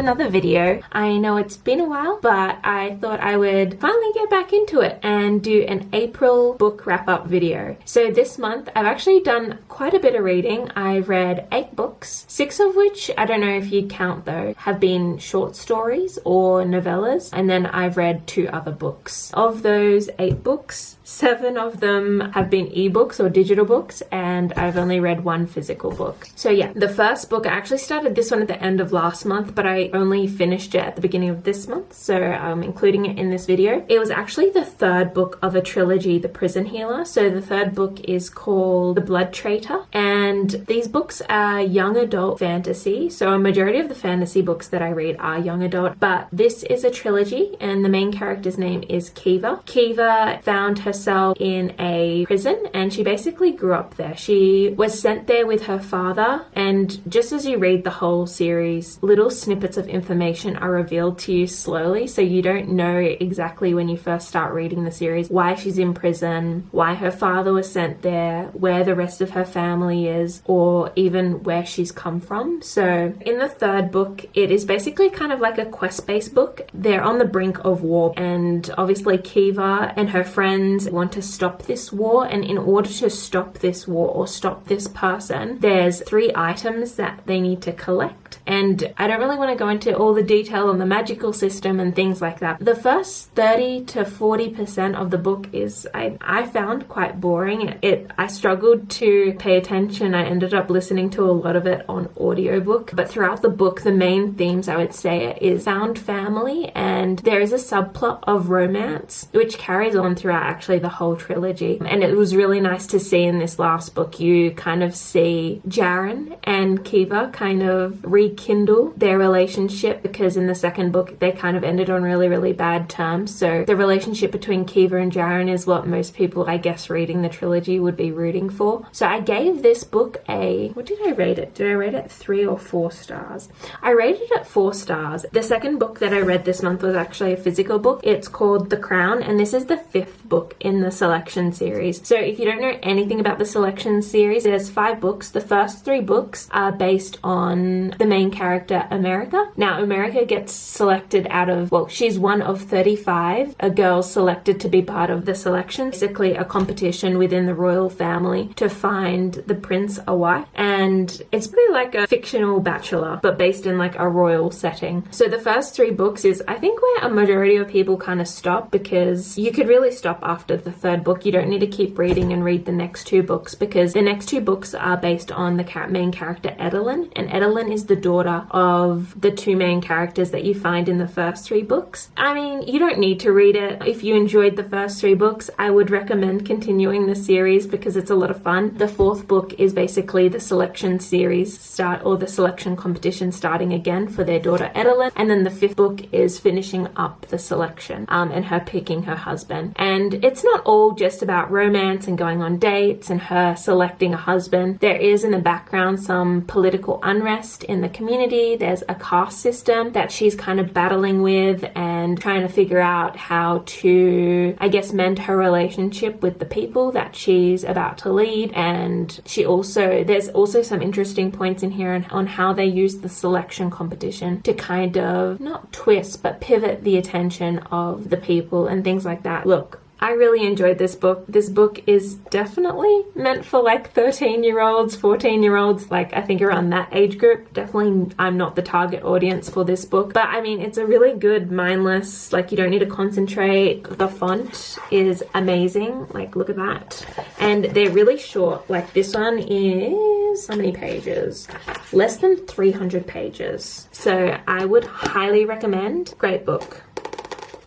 another video. I know it's been a while, but I thought I would finally get back into it and do an April book wrap-up video. So this month I've actually done quite a bit of reading. I've read 8 books, 6 of which, I don't know if you count though, have been short stories or novellas, and then I've read 2 other books. Of those 8 books, 7 of them have been ebooks or digital books, and I've only read 1 physical book. So yeah, the first book, I actually started this one at the end of last month, but I only finished it at the beginning of this month, so I'm including it in this video. It was actually the 3rd book of a trilogy, The Prison Healer. So the 3rd book is called The Blood Traitor, and these books are young adult fantasy. So a majority of the fantasy books that I read are young adult, but this is a trilogy, and the main character's name is Kiva. Kiva found herself in a prison, and she basically grew up there. She was sent there with her father, and just as you read the whole series, little snippets of information are revealed to you slowly, so you don't know exactly when you first start reading the series why she's in prison, why her father was sent there, where the rest of her family is, or even where she's come from. So in the 3rd book, it is basically kind of like a quest-based book. They're on the brink of war, and obviously Kiva and her friends want to stop this war, and in order to stop this war or stop this person, there's 3 items that they need to collect. And I don't really want to go into all the detail on the magical system and things like that. The first 30 to 40% of the book is, I found quite boring. I struggled to pay attention. I ended up listening to a lot of it on audiobook. But throughout the book, the main themes I would say is found family, and there is a subplot of romance which carries on throughout actually the whole trilogy. And it was really nice to see in this last book, you kind of see Jaren and Kiva kind of rekindle their relationship, because in the 2nd book they kind of ended on really bad terms. So the relationship between Kiva and Jaren is what most people, I guess, reading the trilogy would be rooting for. So I gave this book what did I rate it? Did I rate it 3 or 4 stars? I rated it 4 stars. The 2nd book that I read this month was actually a physical book. It's called The Crown, and this is the 5th book in the Selection series. So if you don't know anything about the Selection series, there's 5 books. The first 3 books are based on the main character, America. Now, America gets selected out of, well, she's one of 35 girls selected to be part of the Selection. Basically a competition within the royal family to find the prince a wife, and it's pretty like a fictional bachelor, but based in like a royal setting. So the first 3 books is, I think, where a majority of people kind of stop, because you could really stop after the 3rd book. You don't need to keep reading and read the next 2 books, because the next 2 books are based on the main character Edelyn, and Edelyn is the daughter of the 2 main characters that you find in the first 3 books. I mean, you don't need to read it. If you enjoyed the first 3 books, I would recommend continuing the series because it's a lot of fun. The 4th book is basically the Selection series or the Selection competition starting again for their daughter Edelyn, and then the 5th book is finishing up the Selection and her picking her husband. And it's not all just about romance and going on dates and her selecting a husband. There is in the background some political unrest in the community. There's a caste system that she's kind of battling with and trying to figure out how to, I guess, mend her relationship with the people that she's about to lead. And there's also some interesting points in here on how they use the Selection competition to kind of not twist but pivot the attention of the people and things like that. Look, I really enjoyed this book. This book is definitely meant for like 13-year-olds, 14-year-olds, like I think around that age group. Definitely I'm not the target audience for this book, but I mean, it's a really good, mindless, like you don't need to concentrate. The font is amazing. Like, look at that. And they're really short. Like this one is, how many pages? Less than 300 pages. So I would highly recommend. Great book.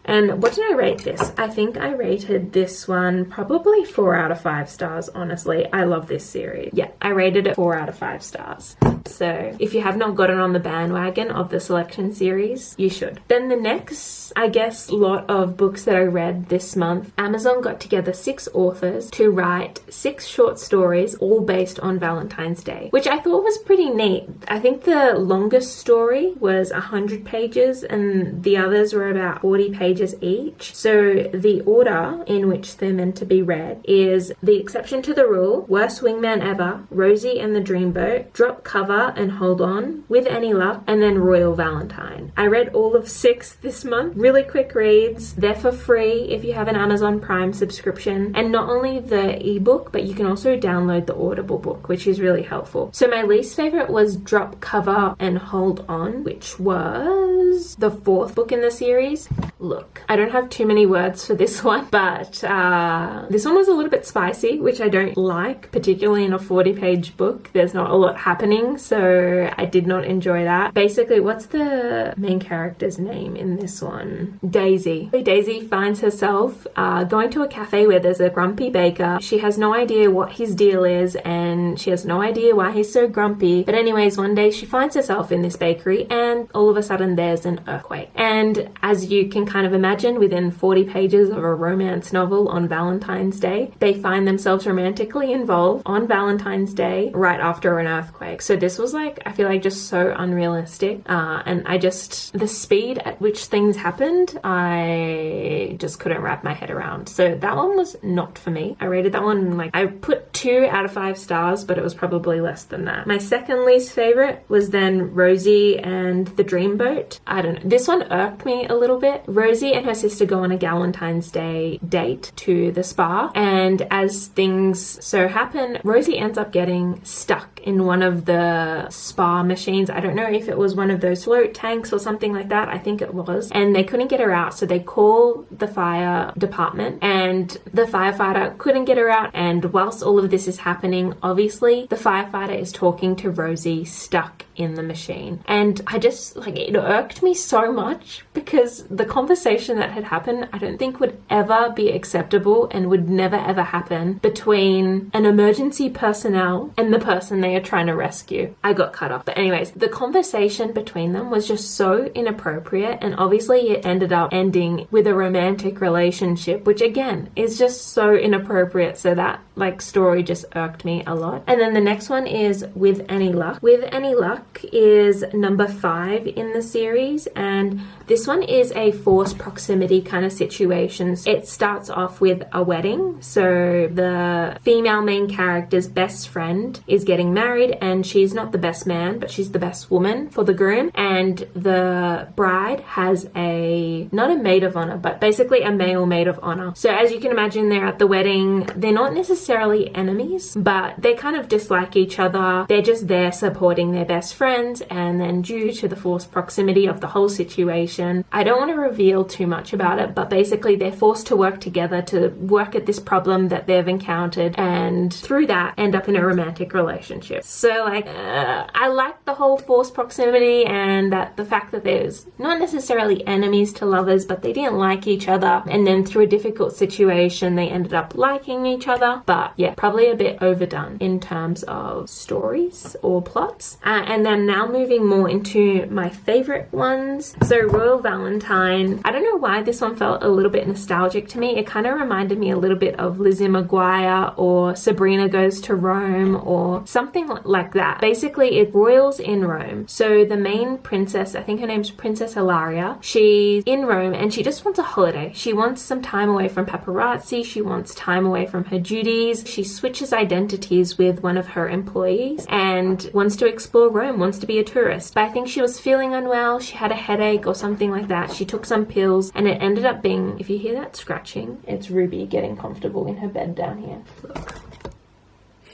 And what did I rate this? I think I rated this one probably 4 out of 5 stars, honestly. I love this series. Yeah, I rated it 4 out of 5 stars. So if you have not gotten on the bandwagon of the Selection series, you should. Then the next, I guess, lot of books that I read this month, Amazon got together 6 authors to write 6 short stories, all based on Valentine's Day, which I thought was pretty neat. I think the longest story was 100 pages and the others were about 40 pages pages each. So the order in which they're meant to be read is The Exception to the Rule, Worst Wingman Ever, Rosie and the Dreamboat, Drop Cover and Hold On, With Any Luck, and then Royal Valentine. I read all of 6 this month. Really quick reads. They're for free if you have an Amazon Prime subscription. And not only the ebook, but you can also download the Audible book, which is really helpful. So my least favorite was Drop Cover and Hold On, which was the 4th book in the series. Look, I don't have too many words for this one, but this one was a little bit spicy, which I don't like, particularly in a 40-page book. There's not a lot happening, so I did not enjoy that. Basically, what's the main character's name in this one? Daisy. Daisy finds herself going to a cafe where there's a grumpy baker. She has no idea what his deal is, and she has no idea why he's so grumpy. But anyways, one day she finds herself in this bakery, and all of a sudden there's an earthquake. And as you can kind of imagine, within 40 pages of a romance novel on Valentine's Day, they find themselves romantically involved on Valentine's Day right after an earthquake. So this was like, I feel like just so unrealistic. And the speed at which things happened, I just couldn't wrap my head around. So that one was not for me. I rated that one, I put 2 out of 5 stars, but it was probably less than that. My second least favorite was then Rosie and the Dreamboat. I don't know. This one irked me a little bit. Rosie and her sister go on a Valentine's Day date to the spa, and as things so happen, Rosie ends up getting stuck in one of the spa machines. I don't know if it was one of those float tanks or something like that. I think it was. And they couldn't get her out, so they call the fire department, and the firefighter couldn't get her out. And whilst all of this is happening, obviously the firefighter is talking to Rosie stuck in the machine. And I just, it irked me so much, because the conversation that had happened, I don't think would ever be acceptable and would never ever happen between an emergency personnel and the person they are trying to rescue. I got cut off. But anyways, the conversation between them was just so inappropriate, and obviously it ended up ending with a romantic relationship, which again is just so inappropriate. So that story just irked me a lot. And then the next one is With Any Luck. With Any Luck is number 5 in the series, and this one is a forced proximity kind of situation. It starts off with a wedding. So the female main character's best friend is getting married, and she's not the best man, but she's the best woman for the groom. And the bride has not a maid of honor, but basically a male maid of honor. So as you can imagine, they're at the wedding. They're not necessarily enemies, but they kind of dislike each other. They're just there supporting their best friends, and then due to the forced proximity of the whole situation, I don't want to reveal too much about it, but basically they're forced to work together to work at this problem that they've encountered, and through that end up in a romantic relationship. So I like the whole forced proximity, and that the fact that there's not necessarily enemies to lovers, but they didn't like each other, and then through a difficult situation they ended up liking each other. But yeah, probably a bit overdone in terms of stories or plots. And then now moving more into my favorite ones. So Royal Valentine, I don't know why this one felt a little bit nostalgic to me. It kind of reminded me a little bit of Lizzie McGuire or Sabrina Goes to Rome or something like that. Basically, it's royals in Rome. So the main princess, I think her name's Princess Ilaria, she's in Rome and she just wants a holiday. She wants some time away from paparazzi. She wants time away from her duties. She switches identities with one of her employees and wants to explore Rome, wants to be a tourist. But I think she was feeling unwell. She had a headache or something like that. She took some pills and it ended up being, if you hear that scratching, it's Ruby getting comfortable in her bed down here. Look.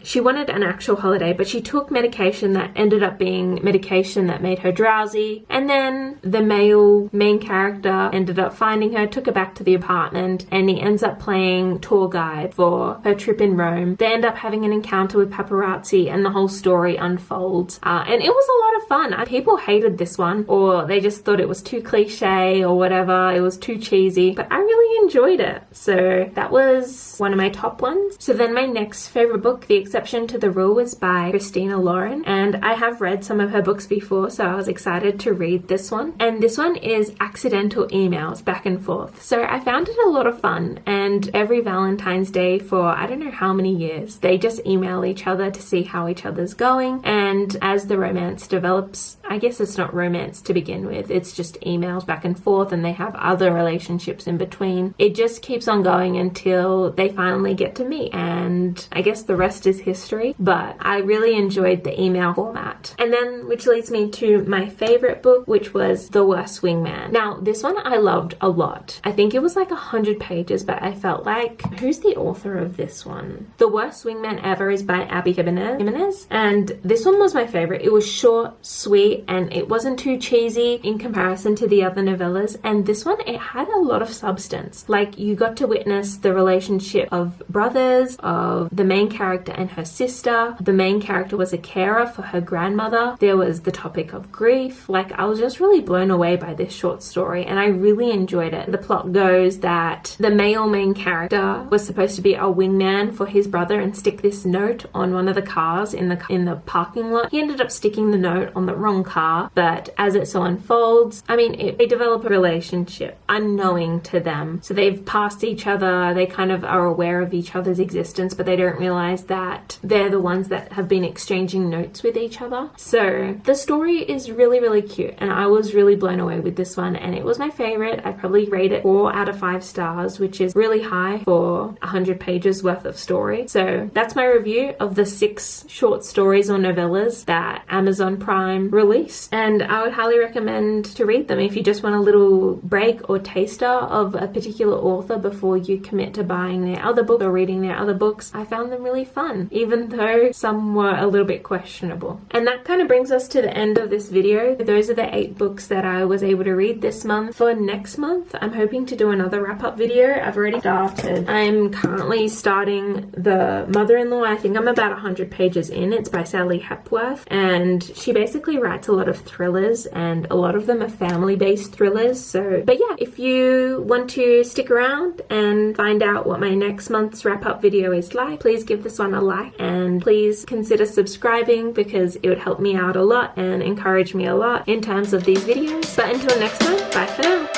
She wanted an actual holiday, but she took medication that ended up being medication that made her drowsy. And then the male main character ended up finding her, took her back to the apartment, and he ends up playing tour guide for her trip in Rome. They end up having an encounter with paparazzi, and the whole story unfolds. And it was a lot of fun. People hated this one, or they just thought it was too cliche or whatever. It was too cheesy, but I really enjoyed it. So that was one of my top ones. So then my next favorite book, The Exception to the Rule was by Christina Lauren, and I have read some of her books before, so I was excited to read this one. And this one is accidental emails back and forth. So I found it a lot of fun, and every Valentine's Day for I don't know how many years, they just email each other to see how each other's going. And as the romance develops, I guess it's not romance to begin with, it's just emails back and forth, and they have other relationships in between. It just keeps on going until they finally get to meet, and I guess the rest is history. But I really enjoyed the email format. And then, which leads me to my favorite book, which was The Worst Wingman. Now, this one I loved a lot. I think it was like 100 pages, but I felt like, who's the author of this one? The Worst Wingman Ever is by Abby Jimenez, and this one was my favorite. It was short, sweet, and it wasn't too cheesy in comparison to the other novellas. And this one, it had a lot of substance. Like, you got to witness the relationship of brothers, of the main character and her sister. The main character was a carer for her grandmother. There was the topic of grief. Like, I was just really blown away by this short story, and I really enjoyed it. The plot goes that the male main character was supposed to be a wingman for his brother and stick this note on one of the cars in the parking lot. He ended up sticking the note on the wrong car, but as it so unfolds, I mean, they develop a relationship unknowing to them. So they've passed each other, they kind of are aware of each other's existence, but they don't realize that they're the ones that have been exchanging notes with each other. So the story is really, really cute, and I was really blown away with this one, and it was my favorite. I probably rate it 4 out of 5 stars, which is really high for 100 pages worth of story. So that's my review of the 6 short stories or novellas that Amazon Prime released, and I would highly recommend to read them if you just want a little break or taster of a particular author before you commit to buying their other book or reading their other books. I found them really fun, even though some were a little bit questionable. And that kind of brings us to the end of this video. Those are the 8 books that I was able to read this month. For next month, I'm hoping to do another wrap-up video. I've already started. I'm currently starting The Mother-in-Law. I think I'm about 100 pages in. It's by Sally Hepworth, and she basically writes a lot of thrillers, and a lot of them are family-based thrillers. So, but yeah, if you want to stick around and find out what my next month's wrap-up video is like, please give this one a like, and please consider subscribing because it would help me out a lot and encourage me a lot in terms of these videos. But until next time, bye for now.